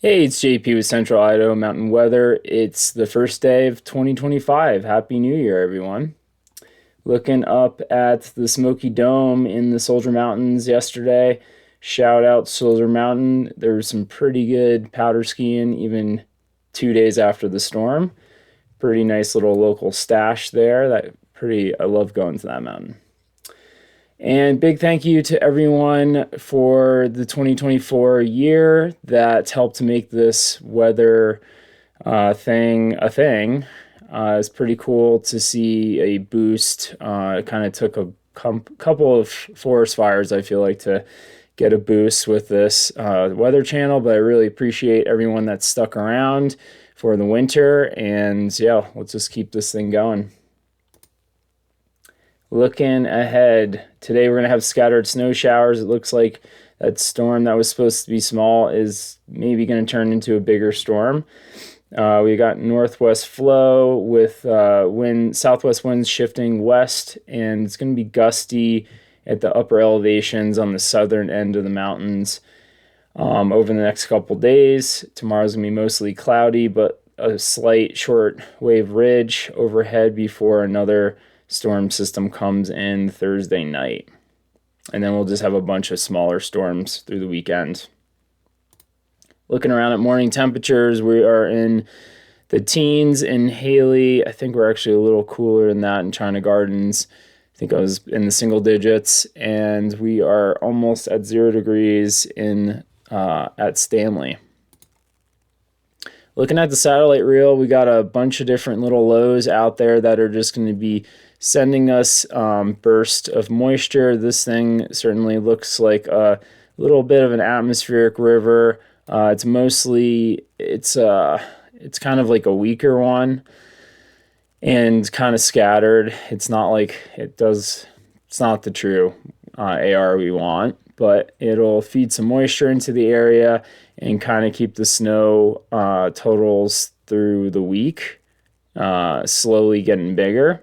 Hey, it's JP with Central Idaho Mountain Weather. It's the first day of 2025. Happy New Year, everyone. Looking up at the Smoky Dome in the Soldier Mountains yesterday. Shout out Soldier Mountain. There was some pretty good powder skiing even 2 days after the storm. Pretty nice little local stash there. I love going to that mountain. And big thank you to everyone for the 2024 year that helped to make this weather thing a thing. It's pretty cool to see a boost. It kind of took a couple of forest fires, I feel like, to get a boost with this Weather Channel, but I really appreciate everyone that stuck around for the winter. And yeah, let's just keep this thing going. Looking ahead, today we're going to have scattered snow showers. It looks like that storm that was supposed to be small is maybe going to turn into a bigger storm. We got northwest flow with southwest winds shifting west, and it's going to be gusty at the upper elevations on the southern end of the mountains over the next couple days. Tomorrow's going to be mostly cloudy, but a slight short wave ridge overhead before another storm system comes in Thursday night. And then we'll just have a bunch of smaller storms through the weekend. Looking around at morning temperatures, we are in the teens in Haley. I think we're actually a little cooler than that in China Gardens. I think I was in the single digits, and we are almost at 0 degrees at Stanley. Looking at the satellite reel, we got a bunch of different little lows out there that are just going to be sending us burst of moisture. This thing certainly looks like a little bit of an atmospheric river. It's kind of like a weaker one and kind of scattered. It's not the true AR we want, but it'll feed some moisture into the area and kind of keep the snow totals through the week slowly getting bigger.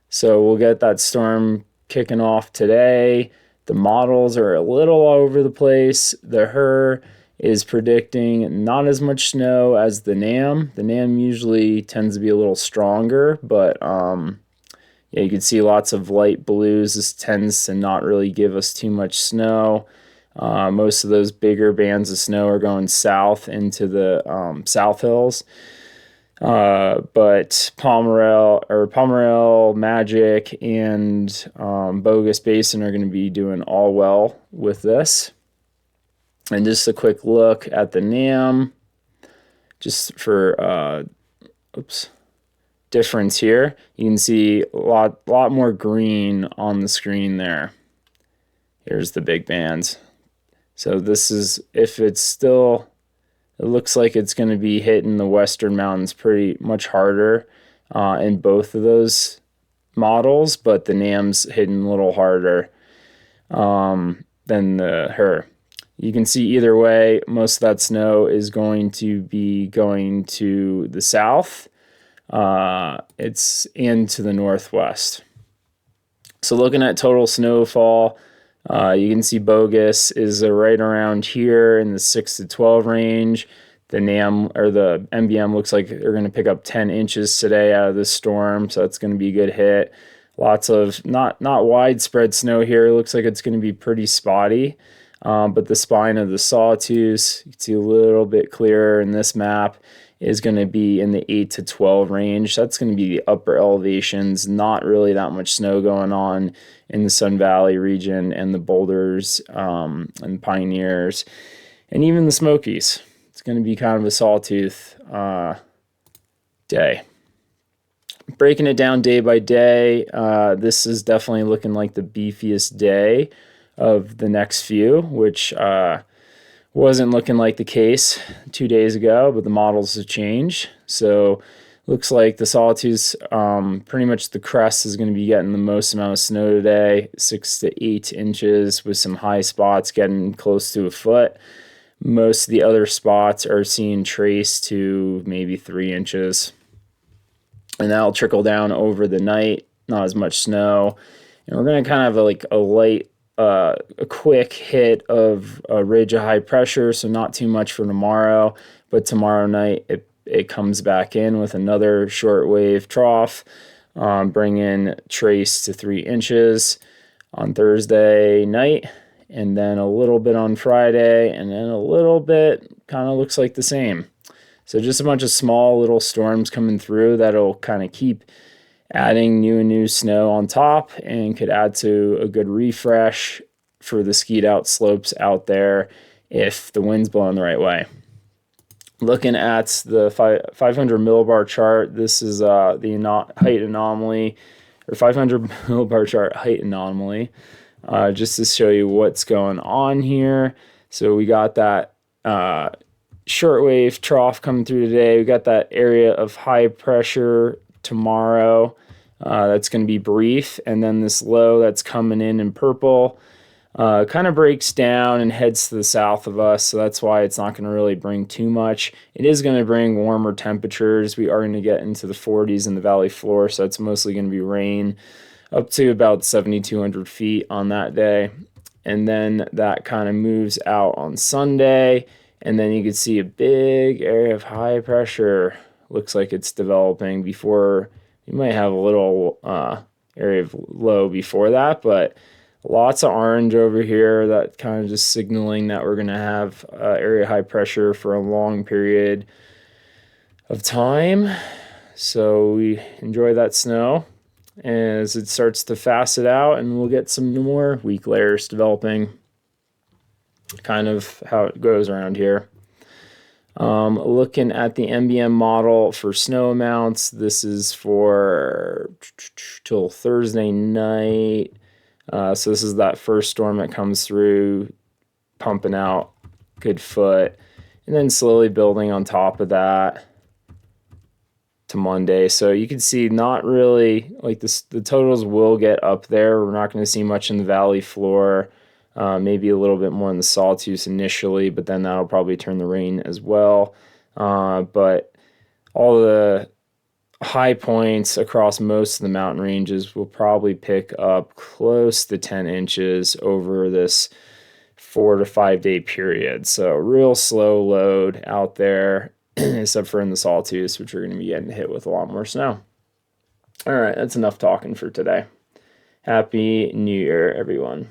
So we'll get that storm kicking off today. The models are a little all over the place. The HER is predicting not as much snow as the NAM. The NAM usually tends to be a little stronger, but you can see lots of light blues. This tends to not really give us too much snow. Most of those bigger bands of snow are going south into the South Hills. But Palmerell, Magic, and Bogus Basin are going to be doing all well with this. And just a quick look at the NAM, just for difference here. You can see a lot more green on the screen there. Here's the big bands. So this is, it looks like it's going to be hitting the western mountains pretty much harder in both of those models, but the NAM's hitting a little harder than the HER. You can see either way, most of that snow is going to be going to the south. It's into the northwest. So looking at total snowfall, you can see Bogus is right around here in the 6 to 12 range. The NAM or the MBM looks like they're going to pick up 10 inches today out of this storm, so that's going to be a good hit. Lots of not widespread snow here. It looks like it's going to be pretty spotty, but the spine of the Sawtooths, you can see a little bit clearer in this map, is going to be in the 8 to 12 range. That's going to be the upper elevations, not really that much snow going on in the Sun Valley region and the Boulders and Pioneers and even the Smokies. It's going to be kind of a sawtooth day. Breaking it down day by day, this is definitely looking like the beefiest day of the next few, which wasn't looking like the case 2 days ago, but the models have changed. So looks like the Sawtooths, pretty much the crest is going to be getting the most amount of snow today, 6 to 8 inches with some high spots getting close to a foot. Most of the other spots are seeing trace to maybe 3 inches. And that'll trickle down over the night, not as much snow. And we're going to kind of have a light a quick hit of a ridge of high pressure, so not too much for tomorrow. But tomorrow night, it comes back in with another shortwave trough, bringing trace to 3 inches on Thursday night, and then a little bit on Friday, and then a little bit kind of looks like the same. So just a bunch of small little storms coming through that'll kind of keep adding new snow on top and could add to a good refresh for the skied out slopes out there if the wind's blowing the right way. Looking at the 500 millibar chart, this is the height anomaly, or 500 millibar chart height anomaly, just to show you what's going on here. So we got that shortwave trough coming through today. We got that area of high pressure tomorrow. That's going to be brief. And then this low that's coming in purple kind of breaks down and heads to the south of us. So that's why it's not going to really bring too much. It is going to bring warmer temperatures. We are going to get into the 40s in the valley floor. So it's mostly going to be rain up to about 7,200 feet on that day. And then that kind of moves out on Sunday. And then you can see a big area of high pressure. Looks like it's developing before. You might have a little area of low before that, but lots of orange over here. That kind of just signaling that we're going to have area high pressure for a long period of time. So we enjoy that snow as it starts to facet out, and we'll get some more weak layers developing. Kind of how it goes around here. Looking at the MBM model for snow amounts, this is for till Thursday night. So this is that first storm that comes through, pumping out good foot, and then slowly building on top of that to Monday. So you can see not really like this. The totals will get up there. We're not going to see much in the valley floor. Maybe a little bit more in the Sawtooths initially, but then that'll probably turn the rain as well. But all the high points across most of the mountain ranges will probably pick up close to 10 inches over this 4 to 5 day period. So real slow load out there, except for in the Sawtooths, which are going to be getting hit with a lot more snow. All right, that's enough talking for today. Happy New Year, everyone.